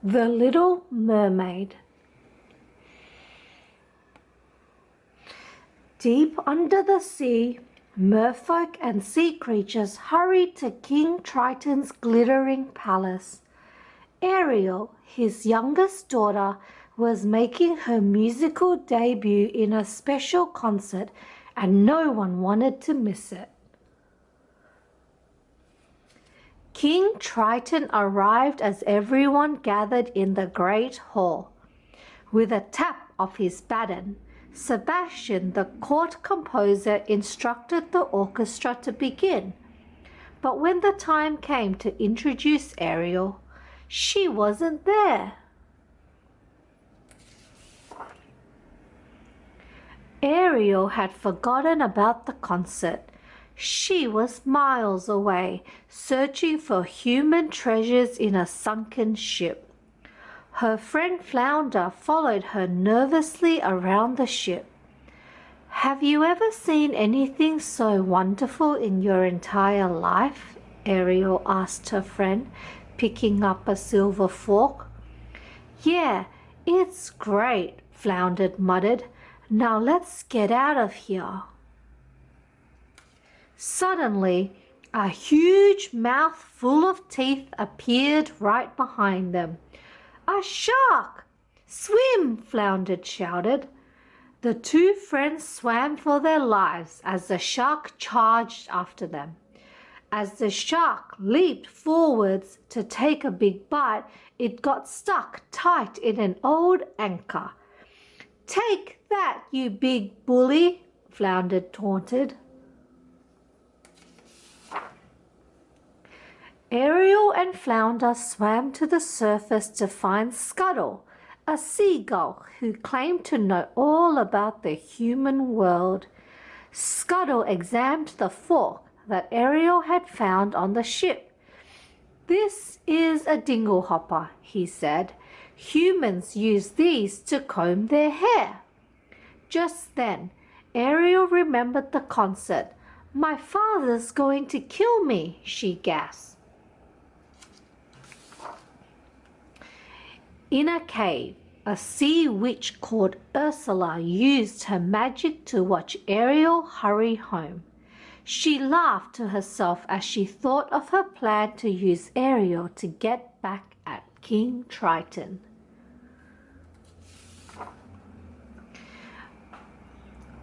The Little Mermaid. Deep under the sea, merfolk and sea creatures hurried to King Triton's glittering palace. Ariel, his youngest daughter, was making her musical debut in a special concert, and no one wanted to miss it. King Triton arrived as everyone gathered in the great hall. With a tap of his baton, Sebastian, the court composer, instructed the orchestra to begin. But when the time came to introduce Ariel, she wasn't there. Ariel had forgotten about the concert. She was miles away, searching for human treasures in a sunken ship. Her friend Flounder followed her nervously around the ship. "Have you ever seen anything so wonderful in your entire life?" Ariel asked her friend, picking up a silver fork. "Yeah, it's great," Flounder muttered. "Now let's get out of here." Suddenly, a huge mouth full of teeth appeared right behind them. "A shark! Swim!" Flounder shouted. The two friends swam for their lives as the shark charged after them. As the shark leaped forwards to take a big bite, it got stuck tight in an old anchor. "Take that, you big bully!" Flounder taunted. Ariel and Flounder swam to the surface to find Scuttle, a seagull who claimed to know all about the human world. Scuttle examined the fork that Ariel had found on the ship. "This is a dinglehopper," he said. "Humans use these to comb their hair." Just then, Ariel remembered the concert. "My father's going to kill me," she gasped. In a cave, a sea witch called Ursula used her magic to watch Ariel hurry home. She laughed to herself as she thought of her plan to use Ariel to get back at King Triton.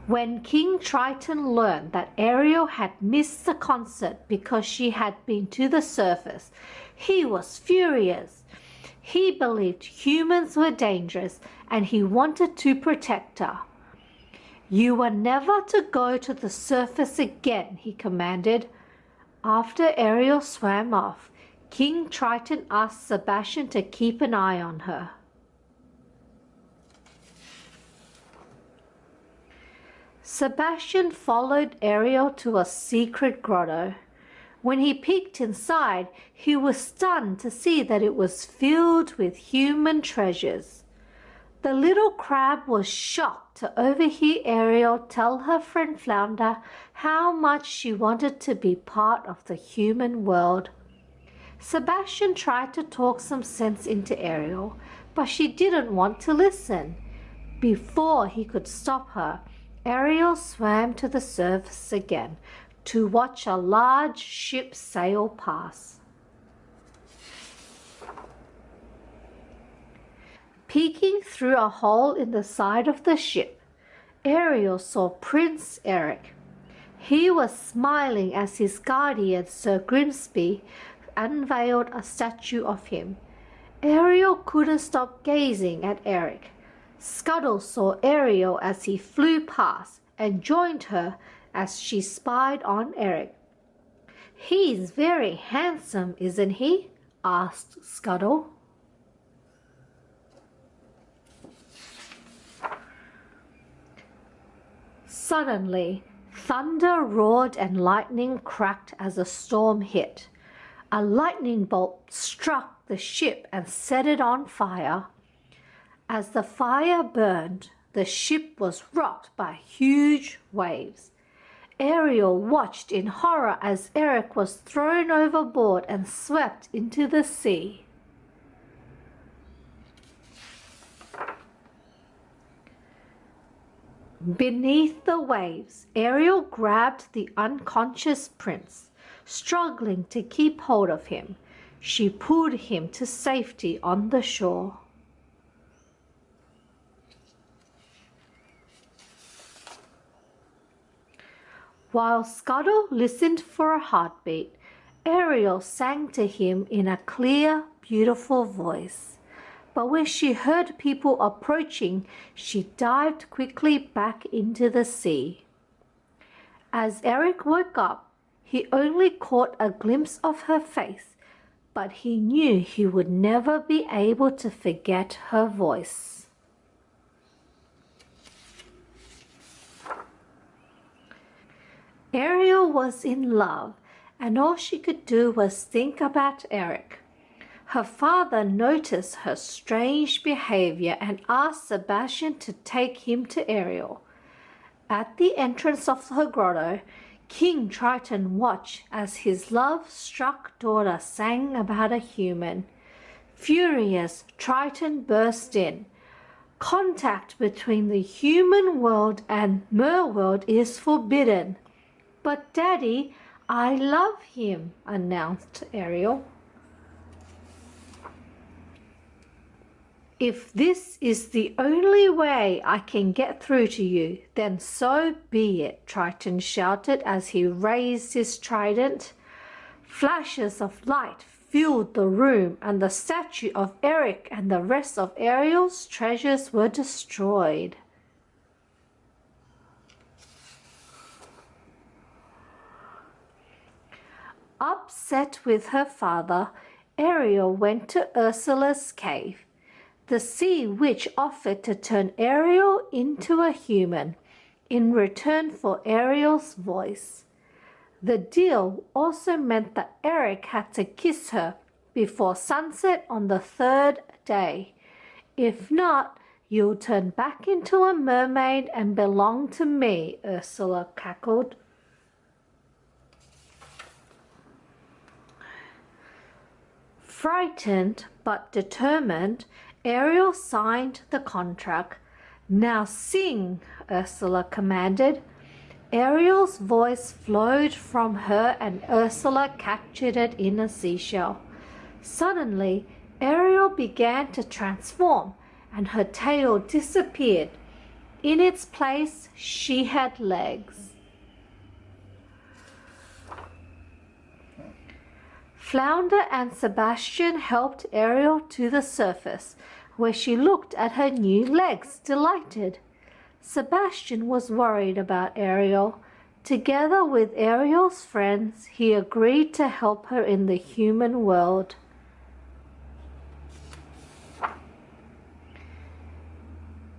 When King Triton learned that Ariel had missed the concert because she had been to the surface, he was furious. He believed humans were dangerous and he wanted to protect her. "You are never to go to the surface again," he commanded. After Ariel swam off, King Triton asked Sebastian to keep an eye on her. Sebastian followed Ariel to a secret grotto. When he peeked inside, he was stunned to see that it was filled with human treasures. The little crab was shocked to overhear Ariel tell her friend Flounder how much she wanted to be part of the human world. Sebastian tried to talk some sense into Ariel, but she didn't want to listen. Before he could stop her, Ariel swam to the surface again to watch a large ship sail past. Peeking through a hole in the side of the ship, Ariel saw Prince Eric. He was smiling as his guardian, Sir Grimsby, unveiled a statue of him. Ariel couldn't stop gazing at Eric. Scuttle saw Ariel as he flew past and joined her as she spied on Eric. "He's very handsome, isn't he?" asked Scuttle. Suddenly, thunder roared and lightning cracked as a storm hit. A lightning bolt struck the ship and set it on fire. As the fire burned, the ship was rocked by huge waves. Ariel watched in horror as Eric was thrown overboard and swept into the sea. Beneath the waves, Ariel grabbed the unconscious prince, struggling to keep hold of him. She pulled him to safety on the shore. While Scuttle listened for a heartbeat, Ariel sang to him in a clear, beautiful voice. But when she heard people approaching, she dived quickly back into the sea. As Eric woke up, he only caught a glimpse of her face, but he knew he would never be able to forget her voice. Ariel was in love, and all she could do was think about Eric. Her father noticed her strange behavior and asked Sebastian to take him to Ariel. At the entrance of her grotto, King Triton watched as his love-struck daughter sang about a human. Furious, Triton burst in. Contact between the human world and mer world is forbidden. But Daddy, I love him, announced Ariel. If this is the only way I can get through to you, then so be it, Triton shouted as he raised his trident. Flashes of light filled the room, and the statue of Eric and the rest of Ariel's treasures were destroyed. Upset with her father, Ariel went to Ursula's cave. The sea witch offered to turn Ariel into a human in return for Ariel's voice. The deal also meant that Eric had to kiss her before sunset on the third day. If not, you'll turn back into a mermaid and belong to me, Ursula cackled. Frightened but determined, Ariel signed the contract. Now sing, Ursula commanded. Ariel's voice flowed from her and Ursula captured it in a seashell. Suddenly, Ariel began to transform and her tail disappeared. In its place, she had legs. Flounder and Sebastian helped Ariel to the surface, where she looked at her new legs, delighted. Sebastian was worried about Ariel. Together with Ariel's friends, he agreed to help her in the human world.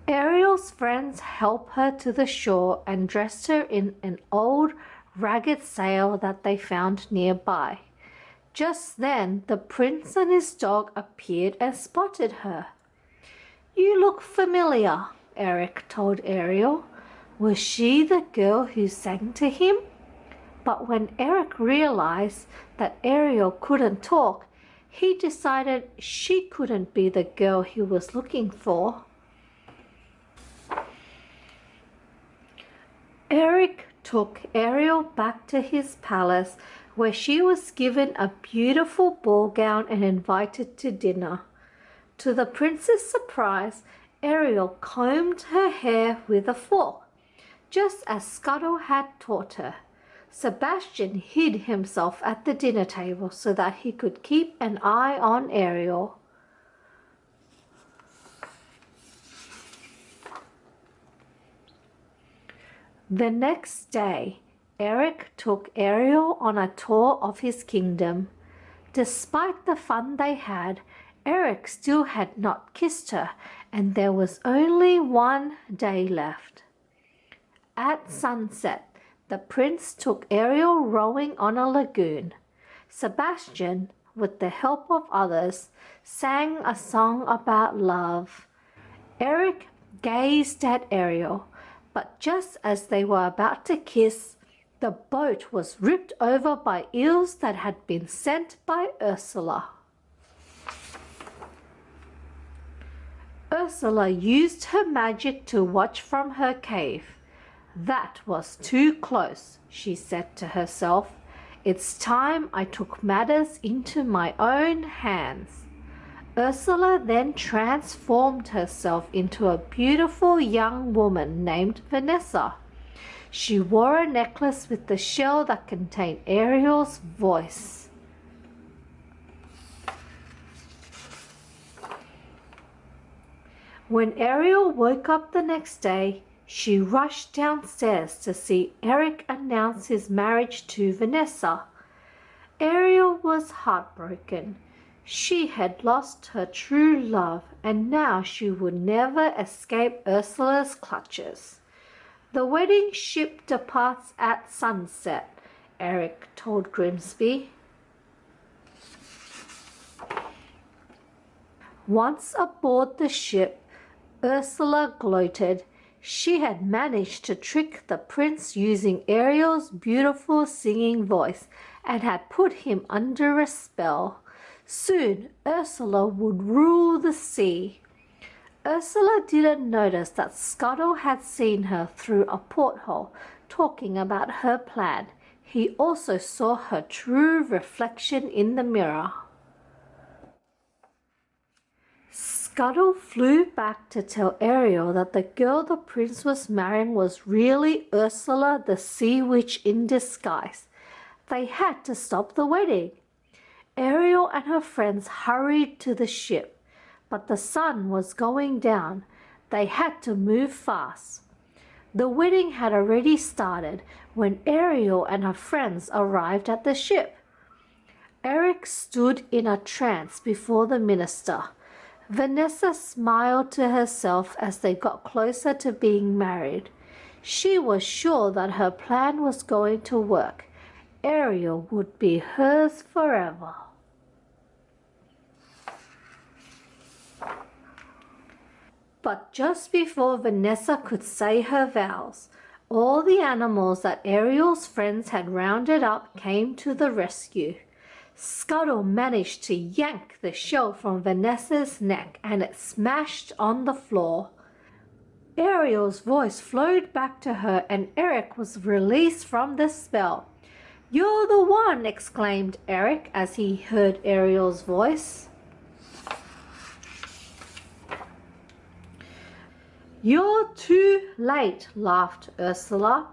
Ariel's friends helped her to the shore and dressed her in an old, ragged sail that they found nearby. Just then, the prince and his dog appeared and spotted her. "You look familiar," Eric told Ariel. Was she the girl who sang to him? But when Eric realized that Ariel couldn't talk, he decided she couldn't be the girl he was looking for. Eric took Ariel back to his palace, where she was given a beautiful ball gown and invited to dinner. To the prince's surprise, Ariel combed her hair with a fork, just as Scuttle had taught her. Sebastian hid himself at the dinner table so that he could keep an eye on Ariel. The next day, Eric took Ariel on a tour of his kingdom. Despite the fun they had, Eric still had not kissed her, and there was only one day left. At sunset, the prince took Ariel rowing on a lagoon. Sebastian, with the help of others, sang a song about love. Eric gazed at Ariel, but just as they were about to kiss, the boat was ripped over by eels that had been sent by Ursula. Ursula used her magic to watch from her cave. That was too close, she said to herself. It's time I took matters into my own hands. Ursula then transformed herself into a beautiful young woman named Vanessa. She wore a necklace with the shell that contained Ariel's voice. When Ariel woke up the next day, she rushed downstairs to see Eric announce his marriage to Vanessa. Ariel was heartbroken. She had lost her true love, and now she would never escape Ursula's clutches. The wedding ship departs at sunset, Eric told Grimsby. Once aboard the ship, Ursula gloated. She had managed to trick the prince using Ariel's beautiful singing voice and had put him under a spell. Soon Ursula would rule the sea. Ursula didn't notice that Scuttle had seen her through a porthole, talking about her plan. He also saw her true reflection in the mirror. Scuttle flew back to tell Ariel that the girl the prince was marrying was really Ursula the Sea Witch in disguise. They had to stop the wedding. Ariel and her friends hurried to the ship, but the sun was going down. They had to move fast. The wedding had already started when Ariel and her friends arrived at the ship. Eric stood in a trance before the minister. Vanessa smiled to herself as they got closer to being married. She was sure that her plan was going to work. Ariel would be hers forever. But just before Vanessa could say her vows, all the animals that Ariel's friends had rounded up came to the rescue. Scuttle managed to yank the shell from Vanessa's neck and it smashed on the floor. Ariel's voice flowed back to her and Eric was released from the spell. "You're the one!" exclaimed Eric as he heard Ariel's voice. "You're too late," laughed Ursula.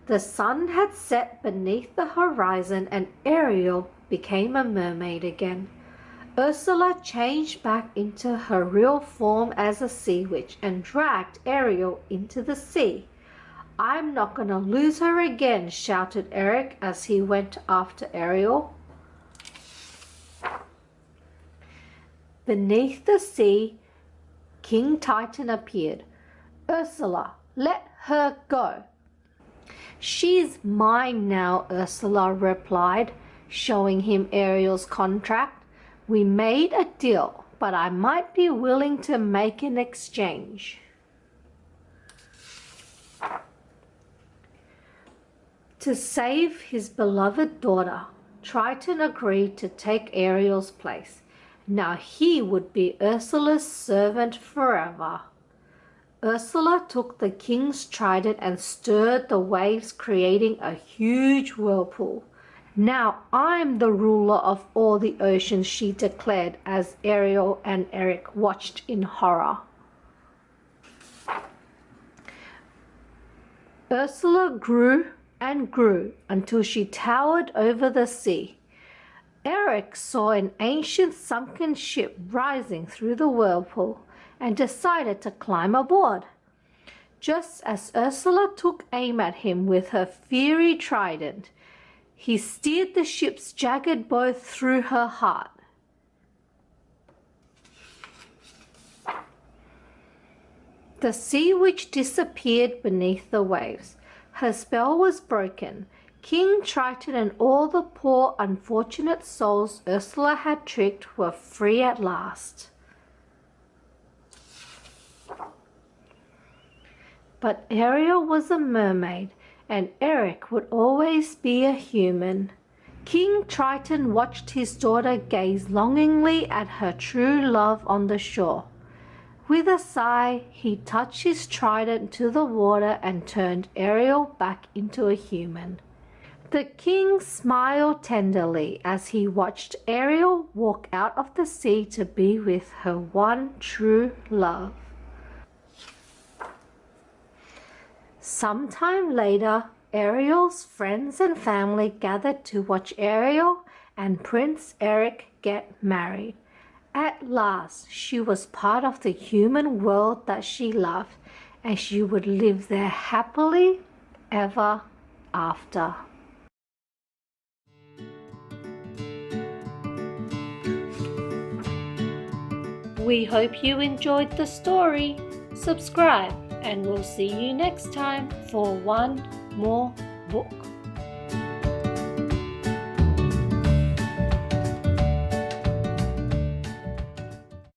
The sun had set beneath the horizon and Ariel became a mermaid again. Ursula changed back into her real form as a sea witch and dragged Ariel into the sea. "I'm not going to lose her again," shouted Eric as he went after Ariel. Beneath the sea, King Titan appeared. "Ursula, let her go." "She's mine now," Ursula replied, showing him Ariel's contract. "We made a deal, but I might be willing to make an exchange." To save his beloved daughter, Triton agreed to take Ariel's place. Now he would be Ursula's servant forever. Ursula took the king's trident and stirred the waves, creating a huge whirlpool. "Now I'm the ruler of all the oceans," she declared as Ariel and Eric watched in horror. Ursula grew and grew until she towered over the sea. Eric saw an ancient sunken ship rising through the whirlpool and decided to climb aboard. Just as Ursula took aim at him with her fiery trident, he steered the ship's jagged bow through her heart. The sea witch disappeared beneath the waves. Her spell was broken. King Triton and all the poor unfortunate souls Ursula had tricked were free at last. But Ariel was a mermaid, and Eric would always be a human. King Triton watched his daughter gaze longingly at her true love on the shore. With a sigh, he touched his trident to the water and turned Ariel back into a human. The king smiled tenderly as he watched Ariel walk out of the sea to be with her one true love. Sometime later, Ariel's friends and family gathered to watch Ariel and Prince Eric get married. At last, she was part of the human world that she loved, and she would live there happily ever after. We hope you enjoyed the story. Subscribe, and we'll see you next time for one more